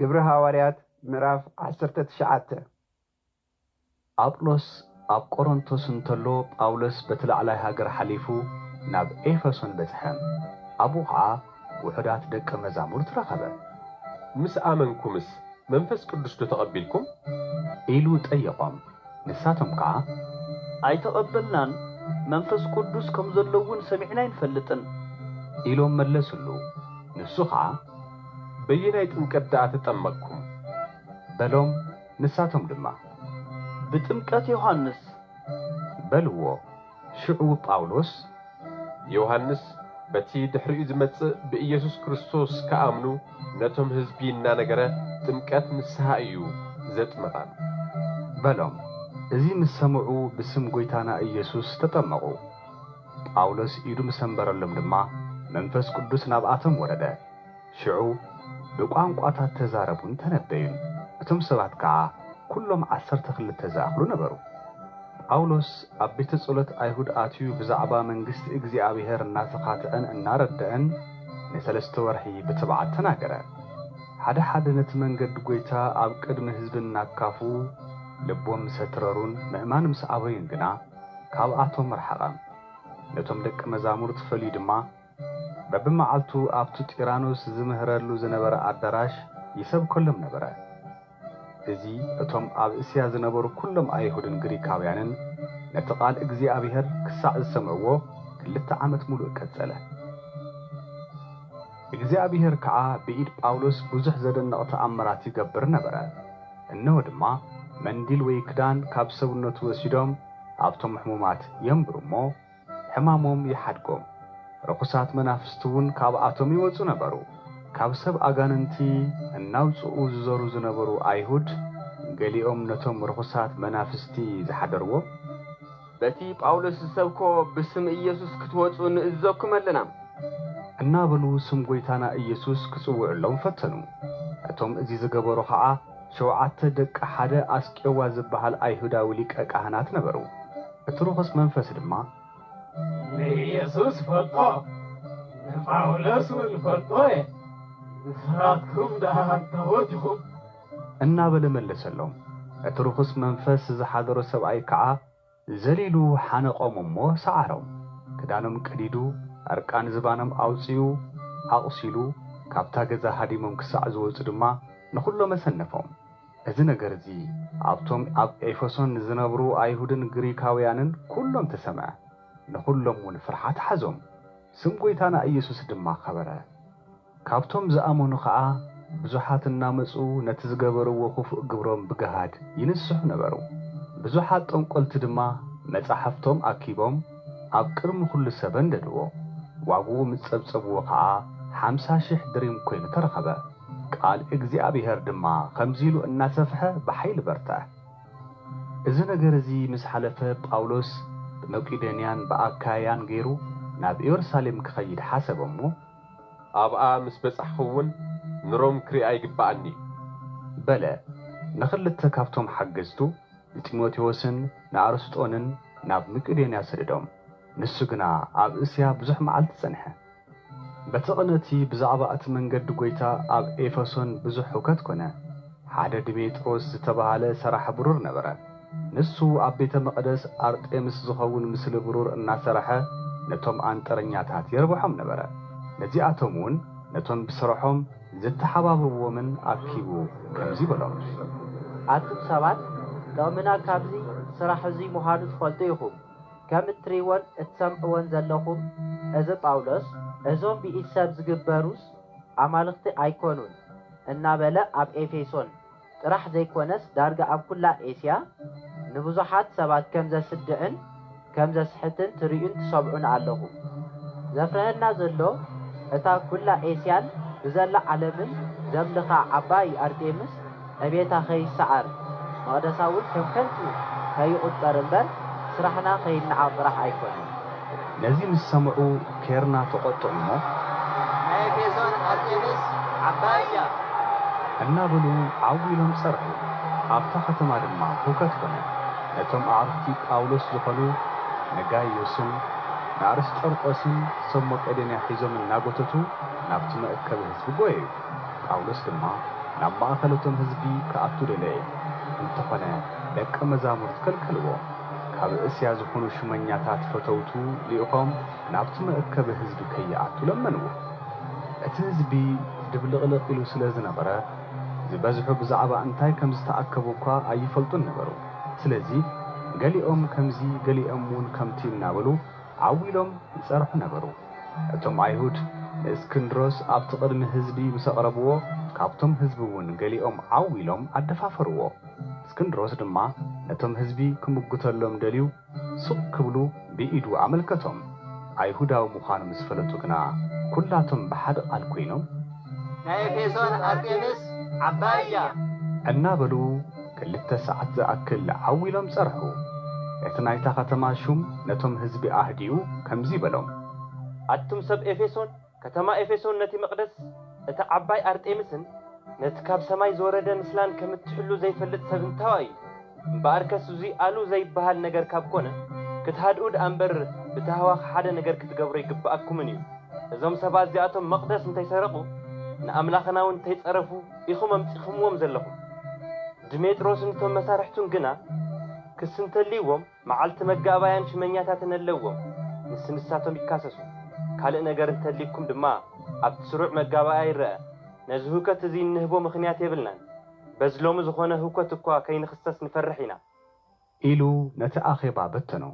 ግብረ ሐዋርያት ምዕራፍ 19 አጵሎስ ኣብ ቆሮንቶስ እንተሎ ጳውሎስ በትላዕላይ ሃገር ሓሊፉ ናብ ኤፌሶን በጽሐ። ኣብኡ ኸዓ ውሑዳት ደቀ መዛሙርት ረኸበ። ምስ ኣመንኩምስ መንፈስ ቅዱስ ዶ ተቐቢልኩም ኢሉ ጠየቖም። ንሳቶም ከዓ ኣይተቐበልናን፣ መንፈስ ቅዱስ ከም ዘለውን ሰሚዕና ይንፈልጥን ኢሎም መለሱሉ። ንሱ ከዓ በየናይ ጥምቀት ደኣ ተጠመቅኩም በሎም። ንሳቶም ድማ ብጥምቀት ዮሐንስ በልዎ። ሽዑ ጳውሎስ ዮሐንስ በቲ ድሕሪኡ ዝመጽእ ብኢየሱስ ክርስቶስ ከኣምኑ ነቶም ህዝቢ እናነገረ ጥምቀት ንስሓ እዩ ዘጥምቐን በሎም። እዚ ምስ ሰምዑ ብስም ጐይታና ኢየሱስ ተጠመቑ። ጳውሎስ ኢዱ ምስ ኣንበረሎም ድማ መንፈስ ቅዱስ ናብኣቶም ወረደ። ሽዑ ብቋንቋታት ተዛረቡን ተነበዩን። እቶም ሰባት ከዓ ኩሎም 12 ዝኣኽሉ ነበሩ። ጳውሎስ ኣብ ቤተ ጸሎት ኣይሁድ ኣትዩ ብዛዕባ መንግሥቲ እግዚኣብሔር እናተኻትአን እናረድአን ን3 ወርሒ ብትብዓት ተናገረ። ሓደ ሓደ ነቲ መንገዲ ጐይታ ኣብ ቅድሚ ህዝቢ እናካፉ ልቦም ሰትረሩን ምእማን ምስ ኣበዩን ግና ካብኣቶም ረሓቐ። ነቶም ደቂ መዛሙርት ፈልዩ ድማ በብመዓልቱ ኣብቲ ጢራኖስ ዝምህረሉ ዝነበረ ኣዳራሽ ይሰብከሎም ነበረ። እዚ እቶም ኣብ እስያ ዝነበሩ ኩሎም ኣይሁድን ግሪካውያንን ነቲ ቃል እግዚኣብሔር ክሳዕ ዝሰምዕዎ 2 ዓመት ሙሉእ ቀጸለ። እግዚኣብሔር ከዓ ብኢድ ጳውሎስ ብዙሕ ዘደንቕ ተኣምራት ይገብር ነበረ። እነሆ ድማ መንዲል ወይ ክዳን ካብ ሰውነቱ ወሲዶም ኣብቶም ሕሙማት የንብሩ እሞ ሕማሞም ይሓድጎም። ርኩሳት መናፍስቲ እውን ካብኣቶም ይወፁ ነበሩ። ካብ ሰብ ኣጋንንቲ እናውፅኡ ዝዞሩ ዝነበሩ ኣይሁድ ገሊኦም ነቶም ርኩሳት መናፍስቲ ዝሓደርዎ በቲ ጳውሎስ ዝሰብኮ ብስም ኢየሱስ ክትወፁ ንእዘኩም ኣለና እናበሉ ስም ጐይታና ኢየሱስ ክጽውዕሎም ፈተኑ። እቶም እዚ ዝገበሩ ኸዓ 7 ደቂ ሓደ ኣስቄዋ ዝበሃል ኣይሁዳዊ ሊቀ ካህናት ነበሩ። እቲ ርኩስ መንፈስ ድማ ንኢየሱስ ፈልጦ ንጳውሎስ እውን ፈልጦ እየ ንስኻትኩም ደሃን ተወዲኹም እናበለ መለሰሎም። እቲ ርኩስ መንፈስ ዝሓደሮ ሰብኣይ ከዓ ዘሊሉ ሓነቆም እሞ ሰዓሮም። ክዳኖም ቀዲዱ ኣርቃን ዝባኖም ኣውፂኡ ኣቑሲሉ ካብታ ገዛ ሃዲሞም ክሳዕ ዝወፁ ድማ ንኹሎም ኣሰነፎም። እዚ ነገር እዚ ኣብቶም ኣብ ኤፌሶን ዝነብሩ ኣይሁድን ግሪካውያንን ኩሎም ተሰምዐ። ንኹሎም እውን ፍርሓት ሓዞም። ስም ጐይታና ኢየሱስ ድማ ኸበረ። ካብቶም ዝኣመኑ ከዓ ብዙሓት እናመፁ ነቲ ዝገበርዎ ክፉእ ግብሮም ብገሃድ ይንስሑ ነበሩ። ብዙሓት ጠንቈልቲ ድማ መጻሕፍቶም ኣኪቦም ኣብ ቅድሚ ኩሉ ሰብ እንደድዎ። ዋግኡ ምስ ጸብጸብዎ ከዓ 50,000 ድሪም ኮይኑ ተረኸበ። ቃል እግዚኣብሔር ድማ ከምዚ ኢሉ እናሰፍሐ ብሓይሊ በርትዐ። እዚ ነገር እዚ ምስ ሓለፈ ጳውሎስ ብመቄዶንያን ብኣካያን ገይሩ ናብ ኢየሩሳሌም ክኸይድ ሓሰበ እሞ ኣብኣ ምስ በጻሕኹውን ንሮም ክሪኣ ይግባኣኒ በለ። ንኽልተ ካብቶም ሓገዝቱ ጢሞቴዎስን ንኣርስጦንን ናብ መቄዶንያ ሰደዶም። ንሱ ግና ኣብ እስያ ብዙሕ መዓልቲ ጸንሐ። በቲ ቅነቲ ብዛዕባ እቲ መንገዲ ጐይታ ኣብ ኤፌሶን ብዙሕ ህውከት ኮነ። ሓደ ድሜጥሮስ ዝተባሃለ ሰራሕ ብሩር ነበረ። ንሱ ኣብ ቤተ መቕደስ ኣርጤምስ ዝኸውን ምስሊ ብሩር እናሰረሐ ነቶም አንጠረኛታት የርብሖም ነበረ። ነዚኣቶም እውን ነቶም ብስርሖም ዝተሓባብርዎምን ኣኪቡ ከምዚ በሎም፣ ኣቱም ሰባት ጥቕምና ካብዚ ስራሕ እዚ ምዃኑ ትፈልጡ ኢኹም። ከም እትሪእዎን እትሰምዕዎን ዘለኹም እዚ ጳውሎስ እዞም ብኢድ ሰብ ዝግበሩስ ኣማልኽቲ ኣይኮኑን እናበለ ኣብ ኤፌሶን ጥራሕ ዘይኮነስ ዳርጋ ኣብ ኩላ ኤስያ ንብዙሓት ሰባት ከም ዘስድዕን ከም ዘስሕትን ትርእዩን ትሰምዑን ኣለኹም። ዘፍረሀና ዘሎ እታ ኩላ ኤስያን ብዘላ ዓለምን ዘምልኻ ዓባይ ኣርጤምስ ዕቤታ ኸይሰዓር መቕደሳ እውን ከም ከንቱ ከይቁጠር እምበር ስራሕና ኸይነዓቕ ጥራሕ ኣይኮነን። ነዚ ምስ ሰምዑ ኬርና ተቖጥዑ እሞ ናይ ኤፌሶን ኣርጤምስ ዓባይ እያ እናበሉ ዓዊሎም ጸርሑ። ኣብታ ከተማ ድማ ህውከት ኮነ። ነቶም ኣዕርክቲ ጳውሎስ ዝኾኑ ነጋይዮስን ንኣርስጠርቆስን ሰብ መቄዶንያ ሒዞም እናጐተቱ ናብቲ መእከቢ ህዝቢ ጐየዩ። ጳውሎስ ድማ ናብ ማእኸለቶም ህዝቢ ከኣቱ ደለየ። እንተኾነ ደቀ መዛሙርት ከልከልዎ። ካብ እስያ ዝኾኑ ሽመኛታት ፈተውቱ ልኢኾም ናብቲ መእከቢ ህዝቢ ከይኣቱ ለመንዎ። እቲ ህዝቢ ድብልቕልቕ ኢሉ ስለ ዝነበረ ዝበዝሑ ብዛዕባ እንታይ ከም ዝተኣከቡ እኳ ኣይፈልጡን ነበሩ። ስለዚ ገሊኦም ከምዚ ገሊኦም እውን ከምቲ እናበሉ ዓዊሎም ይጸርሑ ነበሩ። እቶም ኣይሁድ ንእስክንድሮስ ኣብቲ ቅድሚ ህዝቢ ምስ ኣቕረብዎ ካብቶም ህዝቢ እውን ገሊኦም ዓዊሎም ኣደፋፈርዎ። እስክንድሮስ ድማ ነቶም ህዝቢ ክምጉተሎም ደልዩ ሱቕ ክብሉ ብኢዱ ኣመልከቶም። ኣይሁዳዊ ምዃኑ ምስ ፈለጡ ግና ኩላቶም ብሓደ ቃል ኮይኖም ናይ ኤፌሶን ኣርጤምስ ዓባይ እያ እናበሉ 2 ሰዓት ዝኣክል ዓዊሎም ጸርሑ። እቲ ናይታ ከተማ ሹም ነቶም ህዝቢ ኣህዲኡ ከምዚ በሎም፣ ኣቱም ሰብ ኤፌሶን ከተማ ኤፌሶን ነቲ መቕደስ እቲ ዓባይ ኣርጤምስን ነቲ ካብ ሰማይ ዝወረደ ምስላን ከም እትሕሉ ዘይፈልጥ ሰብ እንታዋይ እምበኣር ከስ እዙይ ኣሉ ዘይበሃል ነገር ካብ ኮነ ክትሃድኡ ደኣ እምበር ብተሃዋኺ ሓደ ነገር ክትገብሮ ይግብኣኩምን እዩ። እዞም ሰባት እዚኣቶም መቕደስ እንተይሰረቑ ንኣምላኽና እውን እንተይጸረፉ ኢኹም ኣምፂኹምዎም ዘለኹም። ድሜጥሮስን እቶም መሳርሕቱን ግና ክስ እንተልይዎም መዓልቲ መጋባያን ሽመኛታትን ኣለዎም፣ ንስንሳቶም ይካሰሱ። ካልእ ነገር እንተልይኩም ድማ ኣብቲ ስሩዕ መጋባያ ይርአ። ነዚ ህውከት እዚ እንህቦ ምኽንያት የብልናን፣ በዝሎሚ ዝኾነ ህውከት እኳ ከይንኽሰስ ንፈርሕ ኢና ኢሉ ነቲ ኣኼባ በተኖ።